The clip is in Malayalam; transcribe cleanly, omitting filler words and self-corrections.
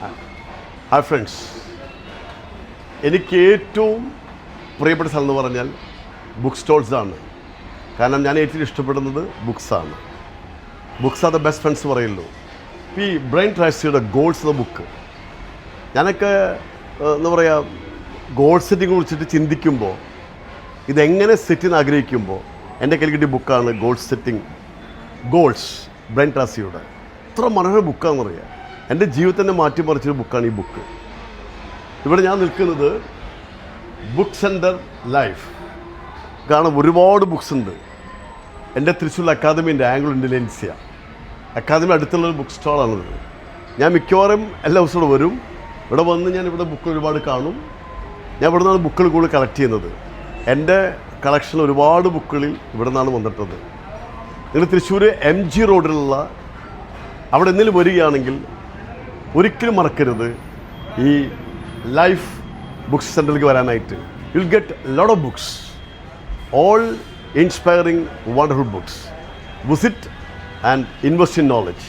ഹായ് ഫ്രണ്ട്സ്, എനിക്ക് ഏറ്റവും പ്രിയപ്പെട്ട സ്ഥലം എന്ന് പറഞ്ഞാൽ ബുക്ക് സ്റ്റോൾസാണ്. കാരണം ഞാൻ ഏറ്റവും ഇഷ്ടപ്പെടുന്നത് ബുക്സാണ്. Books are the best friends പറയുള്ളൂ. ഈ ബ്രെയിൻ ട്രാസിയുടെ ഗോൾസ് എന്ന ബുക്ക്, ഞാനൊക്കെ എന്താ പറയുക, ഗോൾ സെറ്റിംഗ് കുറിച്ചിട്ട് ചിന്തിക്കുമ്പോൾ, ഇതെങ്ങനെ സെറ്റ് ചെയ്യാൻ ആഗ്രഹിക്കുമ്പോൾ എൻ്റെ കയ്യിൽ കിട്ടിയ ബുക്കാണ് ഗോൾ സെറ്റിംഗ് ഗോൾസ്, ബ്രെയിൻ ട്രാസിയുടെ. എത്ര മനോഹര ബുക്കാണെന്ന് പറയുക. എൻ്റെ ജീവിതത്തിനെ മാറ്റിമറിച്ചൊരു ബുക്കാണ് ഈ ബുക്ക്. ഇവിടെ ഞാൻ നിൽക്കുന്നത് ബുക്ക് സെൻറ്റർ ലൈഫ്. കാരണം ഒരുപാട് ബുക്സ് ഉണ്ട്. എൻ്റെ തൃശ്ശൂർ അക്കാദമിൻ്റെ ആംഗ്ലോ ഇൻ്റലിജൻസിയ അക്കാദമി അടുത്തുള്ളൊരു ബുക്ക് സ്റ്റാളാണിത്. ഞാൻ മിക്കവാറും എല്ലാ ദിവസവും വരും. ഇവിടെ വന്ന് ഞാൻ ഇവിടെ ബുക്ക് ഒരുപാട് കാണും. ഞാൻ ഇവിടെ നിന്നാണ് ബുക്കുകൾ കൂടുതൽ കളക്ട് ചെയ്യുന്നത്. എൻ്റെ കളക്ഷൻ ഒരുപാട് ബുക്കുകളിൽ ഇവിടെ നിന്നാണ് വന്നിട്ടത്. നിങ്ങൾ തൃശ്ശൂർ MG റോഡിലുള്ള അവിടെ എന്തെങ്കിലും വരികയാണെങ്കിൽ ഒരിക്കലും മറക്കരുത് ഈ ലൈഫ് ബുക്സ് സെൻറ്ററിലേക്ക് വരാനായിട്ട്. You'll get lot of books, all inspiring, wonderful books. Visit and invest in knowledge.